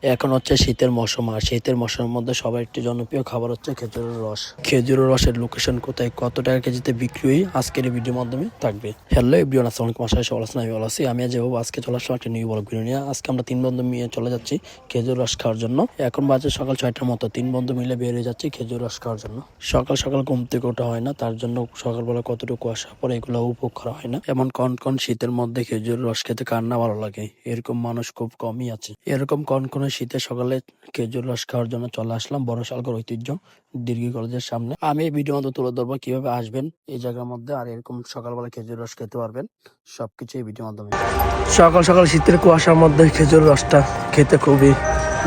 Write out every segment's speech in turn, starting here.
এখন হচ্ছে শীতের মৌসুম, আর শীতের মৌসুমের মধ্যে সবার একটি জনপ্রিয় খাবার হচ্ছে খেজুরের রস। খেজুরের রসের লোকেশন কোথায়, কত টাকা কেজিতে বিক্রি হয়, আজকের এই ভিডিওর মাধ্যমে থাকবে। হ্যালো এভরিওয়ান, আসসালামু আলাইকুম। আশা করি সবাই ভালো আছেন, আমি ভালো আছি। আমি যেভাবে আজকে চলে আসলাম একটা নিউ ব্লগ ভিডিও নিয়ে। আজকে আমরা 3 বন্ধু মিলে চলে যাচ্ছি খেজুর রস খাওয়ার জন্য। এখন বাজে সকাল 6টার মতো। 3 বন্ধু মিলে বের হয়ে যাচ্ছি খেজুর রস খাওয়ার জন্য। সকাল সকাল ঘুম থেকে ওঠা হয় না, তার জন্য সকালবেলা কতটুকু কুয়াশা পরে এগুলো উপভোগ করা হয় না। এমন কন শীতের মধ্যে খেজুর রস খেতে কার না ভালো লাগে, এরকম মানুষ খুব কমই আছে। এরকম কনকনে শীতের সকালে খেজুর রস খাওয়ার জন্য চলে আসলাম বড়শালগড় ঐতিহ্য ডিগ্রি কলেজের সামনে। আমি এই ভিডিওর মধ্যে তুলে ধরবো কিভাবে আসবেন এই জায়গার মধ্যে, আর এরকম সকালবেলা খেজুর রস খেতে পারবেন, সবকিছু এই ভিডিওর মাধ্যমে। সকাল সকাল শীতের কুয়াশার মধ্যে খেজুর রসটা খেতে খুবই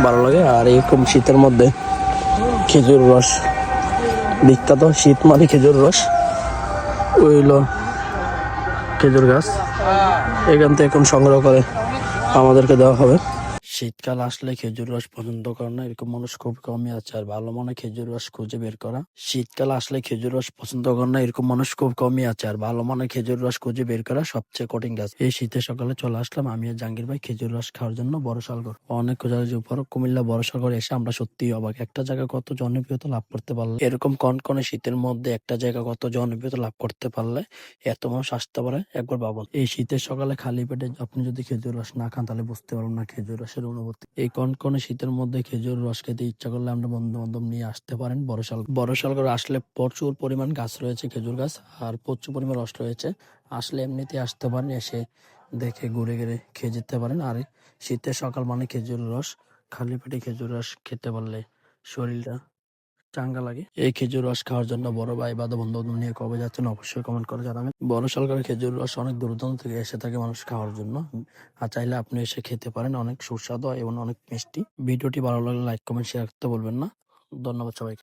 ভালো লাগে। আর এরকম শীতের মধ্যে খেজুর রস বিখ্যাত, শীত মানে খেজুর রস। ওইল খেজুর গাছ, এখান থেকে এখন সংগ্রহ করে আমাদেরকে দেওয়া হবে। শীতকাল আসলে খেজুর রস পছন্দ করে না এরকম মানুষ খুব কমই আছে, আর ভালো মনে খেজুর রস খুঁজে বের করা। শীতকাল আসলে খেজুর রস পছন্দ করে না এরকম মানুষ খুব কমই আছে, আর ভালো মনে খেজুর রস খুঁজে বের করা সবচেয়ে কঠিন কাজ। এই শীতের সকালে চলে আসলাম আমি আর জাহাঙ্গীর ভাই খেজুর রস খাওয়ার জন্য বড়শালগড়। অনেক খোঁজাখুঁজির উপর কুমিল্লা বড়শালগড় এসে আমরা সত্যি অবাক, একটা জায়গা কত জনপ্রিয়তা লাভ করতে পারলো। এরকম কনকনে শীতের মধ্যে একটা জায়গা কত জনপ্রিয়তা লাভ করতে পারলে এত মানুষ আসতে পারে, একবার ভাবুন। এই শীতের সকালে খালি পেটে আপনি যদি খেজুর রস না খান তাহলে বুঝতে পারবেন না খেজুর রসের অনুভূতি। এই কনকনে শীতের মধ্যে খেজুর রস খেতে ইচ্ছা করলে আমরা বন্ধু বান্ধব নিয়ে আসতে পারেন বড়শালগড় আসলে প্রচুর পরিমাণ গাছ রয়েছে, খেজুর গাছ, আর প্রচুর পরিমাণ রস রয়েছে। আসলে এমনিতে আসতে পারেন, এসে দেখে ঘুরে ঘুরে খেয়ে যেতে পারেন। আর শীতের সকাল মানে খেজুর রস, খালি পেটে খেজুর রস খেতে পারলে শরীরটা চাঙ্গা লাগে। এই খেজুর রস খাওয়ার জন্য বড় ভাই বা বন্ধু বান্ধব নিয়ে কবে যাচ্ছেন অবশ্যই কমেন্ট করে জানাবেন। বড়শালগড়ের খেজুর রস অনেক দূর দূরান্ত থেকে এসে থাকে মানুষ খাওয়ার জন্য, আর চাইলে আপনি এসে খেতে পারেন। অনেক সুস্বাদু এবং অনেক মিষ্টি। ভিডিওটি ভালো লাগলে লাইক কমেন্ট শেয়ার করতে বলবেন না। ধন্যবাদ সবাইকে।